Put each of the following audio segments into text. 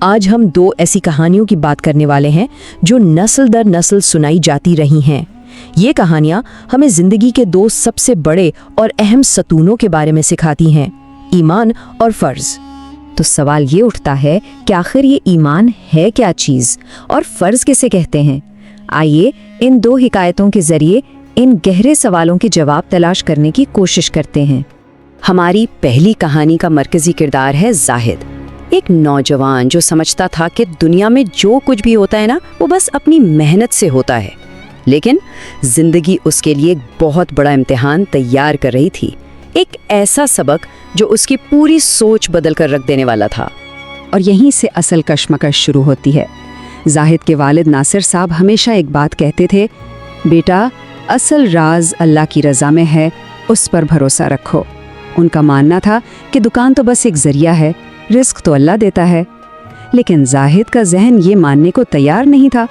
آج ہم 2 ایسی کہانیوں کی بات کرنے والے ہیں جو نسل در نسل سنائی جاتی رہی ہیں۔ یہ کہانیاں ہمیں زندگی کے 2 سب سے بڑے اور اہم ستونوں کے بارے میں سکھاتی ہیں، ایمان اور فرض۔ تو سوال یہ اٹھتا ہے کہ آخر یہ ایمان ہے کیا چیز اور فرض کسے کہتے ہیں؟ آئیے ان 2 حکایتوں کے ذریعے ان گہرے سوالوں کے جواب تلاش کرنے کی کوشش کرتے ہیں۔ ہماری پہلی کہانی کا مرکزی کردار ہے زاہد، ایک نوجوان جو سمجھتا تھا کہ دنیا میں جو کچھ بھی ہوتا ہے نا وہ بس اپنی محنت سے ہوتا ہے، لیکن زندگی اس کے لیے ایک بہت بڑا امتحان تیار کر رہی تھی، ایک ایسا سبق جو اس کی پوری سوچ بدل کر رکھ دینے والا تھا۔ اور یہیں سے اصل کشمکش شروع ہوتی ہے۔ زاہد کے والد ناصر صاحب ہمیشہ ایک بات کہتے تھے، بیٹا اصل راز اللہ کی رضا میں ہے، اس پر بھروسہ رکھو۔ ان کا ماننا تھا کہ دکان تو بس ایک ذریعہ ہے، رزق تو اللہ دیتا ہے۔ لیکن زاہد کا ذہن یہ ماننے کو تیار نہیں تھا۔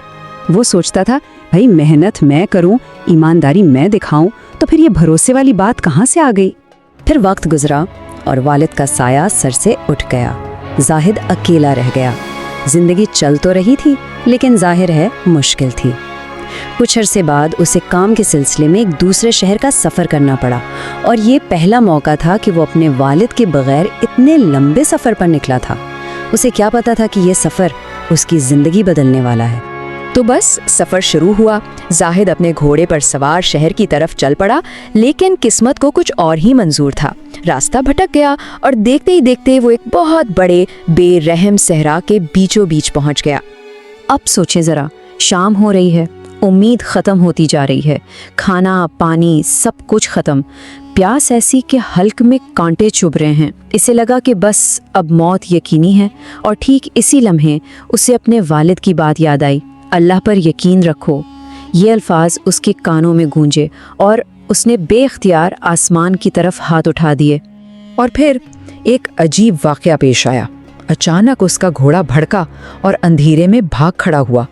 وہ سوچتا تھا بھائی محنت میں کروں، ایمانداری میں دکھاؤں، تو پھر یہ بھروسے والی بات کہاں سے آ گئی؟ پھر وقت گزرا اور والد کا سایہ سر سے اٹھ گیا۔ زاہد اکیلا رہ گیا۔ زندگی چل تو رہی تھی لیکن ظاہر ہے مشکل تھی۔ کچھ عرصے بعد اسے کام کے سلسلے میں ایک دوسرے شہر کا سفر کرنا پڑا، اور یہ پہلا موقع تھا کہ وہ اپنے والد کے بغیر اتنے لمبے سفر پر نکلا تھا۔ اسے کیا پتا تھا کہ یہ سفر اس کی زندگی بدلنے والا ہے۔ تو بس سفر شروع ہوا۔ زاہد اپنے گھوڑے پر سوار شہر کی طرف چل پڑا، لیکن قسمت کو کچھ اور ہی منظور تھا۔ راستہ بھٹک گیا اور دیکھتے ہی دیکھتے وہ ایک بہت بڑے بے رحم صحرا کے بیچوں بیچ پہنچ گیا۔ اب سوچیں ذرا، شام ہو رہی ہے، امید ختم ہوتی جا رہی ہے، کھانا پانی سب کچھ ختم، پیاس ایسی کہ حلق میں کانٹے چبھ رہے ہیں۔ اسے لگا کہ بس اب موت یقینی ہے، اور ٹھیک اسی لمحے اسے اپنے والد کی بات یاد آئی، اللہ پر یقین رکھو۔ یہ الفاظ اس کے کانوں میں گونجے اور اس نے بے اختیار آسمان کی طرف ہاتھ اٹھا دیے۔ اور پھر ایک عجیب واقعہ پیش آیا۔ اچانک اس کا گھوڑا بھڑکا اور اندھیرے میں بھاگ کھڑا ہوا۔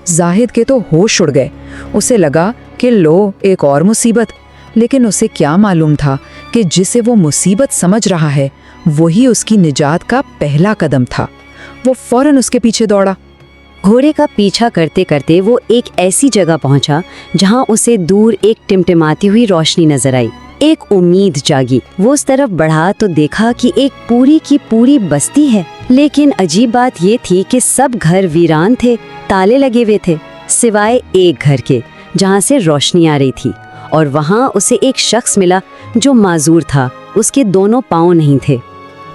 زاہد کے تو ہوش اڑ گئے۔ اسے لگا کہ لو ایک اور مصیبت، لیکن اسے کیا معلوم تھا کہ جسے وہ مصیبت سمجھ رہا ہے وہی اس کی نجات کا پہلا قدم تھا۔ وہ فوراً اس کے پیچھے دوڑا۔ گھوڑے کا پیچھا کرتے کرتے وہ ایک ایسی جگہ پہنچا جہاں اسے دور ایک ٹمٹماتی ہوئی روشنی نظر آئی۔ ایک امید جاگی۔ وہ اس طرف بڑھا تو دیکھا کہ ایک پوری کی پوری بستی ہے، لیکن عجیب بات یہ تھی کہ سب گھر ویران تھے، تالے لگے ہوئے تھے، سوائے ایک گھر کے جہاں سے روشنی آ رہی تھی۔ اور وہاں اسے ایک شخص ملا جو معذور تھا، اس کے دونوں پاؤں نہیں تھے۔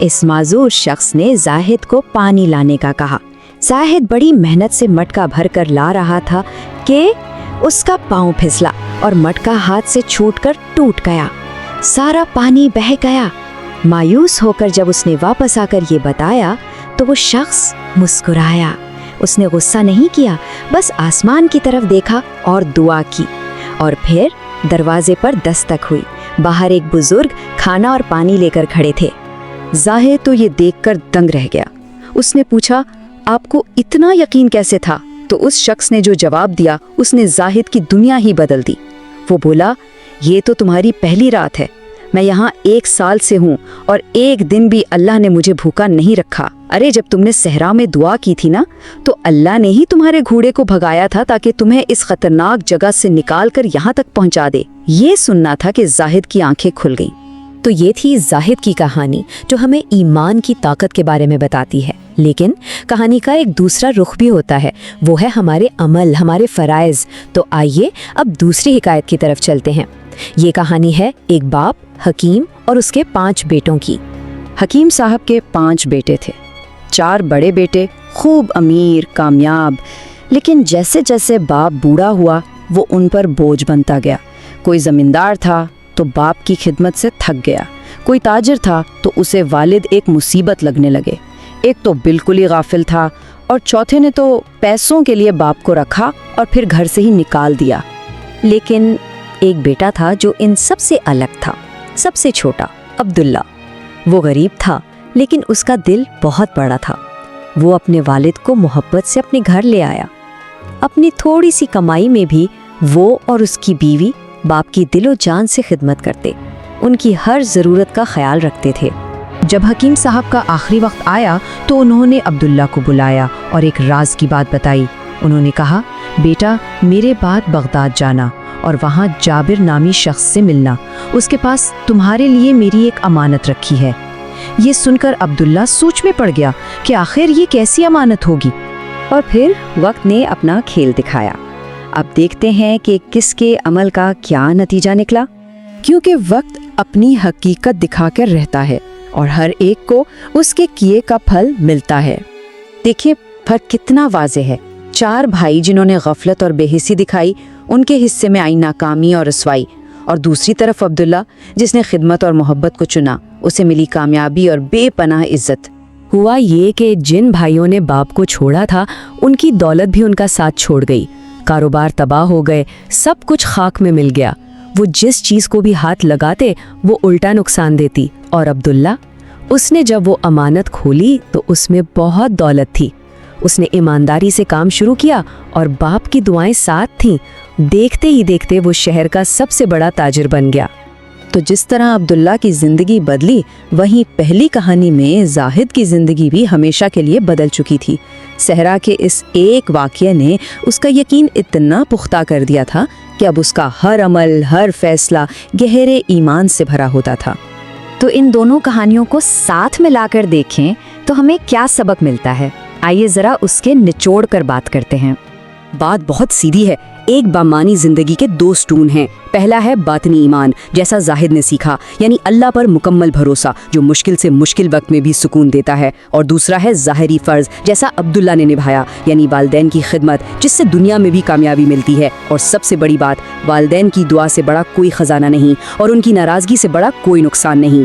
اس معذور شخص نے زاہد کو پانی لانے کا کہا۔ زاہد بڑی محنت سے مٹکا بھر کر لا رہا تھا کہ اس کا پاؤں پھسلا اور مٹکا ہاتھ سے چھوٹ کر ٹوٹ گیا۔ سارا پانی بہہ گیا۔ مایوس ہو کر جب اس نے واپس آ کر یہ بتایا تو وہ شخص مسکرایا۔ اس نے غصہ نہیں کیا، بس آسمان کی طرف دیکھا اور دعا کی، اور پھر دروازے پر دستک ہوئی۔ باہر ایک بزرگ کھانا اور پانی لے کر کھڑے تھے۔ زاہد تو یہ دیکھ کر دنگ رہ گیا۔ اس نے پوچھا، آپ کو اتنا یقین کیسے تھا؟ تو اس شخص نے جو جواب دیا اس نے زاہد کی دنیا ہی بدل دی۔ وہ بولا، یہ تو تمہاری پہلی رات ہے، میں یہاں 1 سال سے ہوں اور ایک دن بھی اللہ نے مجھے بھوکا نہیں رکھا۔ ارے جب تم نے صحرا میں دعا کی تھی نا تو اللہ نے ہی تمہارے گھوڑے کو بھگایا تھا تاکہ تمہیں اس خطرناک جگہ سے نکال کر یہاں تک پہنچا دے۔ یہ سننا تھا کہ زاہد کی آنکھیں کھل گئیں۔ تو یہ تھی زاہد کی کہانی جو ہمیں ایمان کی طاقت کے بارے میں بتاتی ہے، لیکن کہانی کا ایک دوسرا رخ بھی ہوتا ہے، وہ ہے ہمارے عمل، ہمارے فرائض۔ تو آئیے اب دوسری حکایت کی طرف چلتے ہیں۔ یہ کہانی ہے ایک باپ حکیم اور اس کے 5 بیٹوں کی۔ حکیم صاحب کے 5 بیٹے تھے، 4 بڑے بیٹے خوب امیر کامیاب، لیکن جیسے جیسے باپ بوڑھا ہوا وہ ان پر بوجھ بنتا گیا۔ کوئی زمیندار تھا تو باپ کی خدمت سے تھک گیا، کوئی تاجر تھا تو اسے والد ایک مصیبت لگنے لگے، ایک تو بالکل ہی غافل تھا، اور چوتھے نے تو پیسوں کے لیے باپ کو رکھا اور پھر گھر سے ہی نکال دیا۔ لیکن ایک بیٹا تھا جو ان سب سے الگ تھا، سب سے چھوٹا، عبداللہ۔ وہ غریب تھا لیکن اس کا دل بہت بڑا تھا۔ وہ اپنے والد کو محبت سے اپنے گھر لے آیا۔ اپنی تھوڑی سی کمائی میں بھی وہ اور اس کی بیوی باپ کی دل و جان سے خدمت کرتے، ان کی ہر ضرورت کا خیال رکھتے تھے۔ جب حکیم صاحب کا آخری وقت آیا تو انہوں نے عبداللہ کو بلایا اور ایک راز کی بات بتائی۔ انہوں نے کہا، بیٹا میرے بعد بغداد جانا اور وہاں جابر نامی شخص سے ملنا، اس کے پاس تمہارے لیے میری ایک امانت رکھی ہے۔ یہ سن کر عبداللہ سوچ میں پڑ گیا کہ آخر یہ کیسی امانت ہوگی۔ اور پھر وقت نے اپنا کھیل دکھایا۔ اب دیکھتے ہیں کہ کس کے عمل کا کیا نتیجہ نکلا۔ کیونکہ وقت اپنی حقیقت دکھا کر رہتا ہے اور ہر ایک کو اس کے کیے کا پھل ملتا ہے۔ دیکھیں فرق کتنا واضح ہے۔ 4 بھائی جنہوں نے غفلت اور بے حسی دکھائی، ان کے حصے میں آئی ناکامی اور رسوائی، اور دوسری طرف عبداللہ جس نے خدمت اور محبت کو چنا، اسے ملی کامیابی اور بے پناہ عزت۔ ہوا یہ کہ جن بھائیوں نے باپ کو چھوڑا تھا، ان کی دولت بھی ان کا ساتھ چھوڑ گئی، کاروبار تباہ ہو گئے، سب کچھ خاک میں مل گیا۔ وہ جس چیز کو بھی ہاتھ لگاتے وہ الٹا نقصان دیتی۔ اور عبداللہ، اس نے جب وہ امانت کھولی تو اس میں بہت دولت تھی۔ اس نے ایمانداری سے کام شروع کیا اور باپ کی دعائیں ساتھ تھیں۔ دیکھتے ہی دیکھتے وہ شہر کا سب سے بڑا تاجر بن گیا۔ تو جس طرح عبداللہ کی زندگی بدلی، وہیں پہلی کہانی میں زاہد کی زندگی بھی ہمیشہ کے لیے بدل چکی تھی۔ صحرا کے اس ایک واقعے نے اس کا یقین اتنا پختہ کر دیا تھا کہ اب اس کا ہر عمل، ہر فیصلہ گہرے ایمان سے بھرا ہوتا تھا۔ تو ان دونوں کہانیوں کو ساتھ ملا کر دیکھیں تو ہمیں کیا سبق ملتا ہے؟ آئیے ذرا اس کے نچوڑ کر بات کرتے ہیں۔ بات بہت سیدھی ہے۔ ایک بامانی زندگی کے 2 سٹون ہیں۔ پہلا ہے باطنی ایمان، جیسا زاہد نے سیکھا، یعنی اللہ پر مکمل بھروسہ جو مشکل سے مشکل وقت میں بھی سکون دیتا ہے، اور دوسرا ہے ظاہری فرض، جیسا عبداللہ نے نبھایا، یعنی والدین کی خدمت جس سے دنیا میں بھی کامیابی ملتی ہے، اور سب سے بڑی بات، والدین کی دعا سے بڑا کوئی خزانہ نہیں اور ان کی ناراضگی سے بڑا کوئی نقصان نہیں۔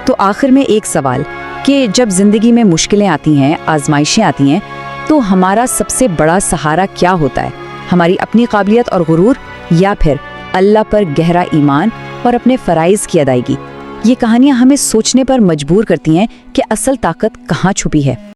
تو آخر میں ایک سوال کہ جب زندگی میں مشکلیں آتی ہیں، آزمائشیں آتی ہیں، تو ہمارا سب سے بڑا سہارا کیا ہوتا ہے؟ ہماری اپنی قابلیت اور غرور، یا پھر اللہ پر گہرا ایمان اور اپنے فرائض کی ادائیگی؟ یہ کہانیاں ہمیں سوچنے پر مجبور کرتی ہیں کہ اصل طاقت کہاں چھپی ہے۔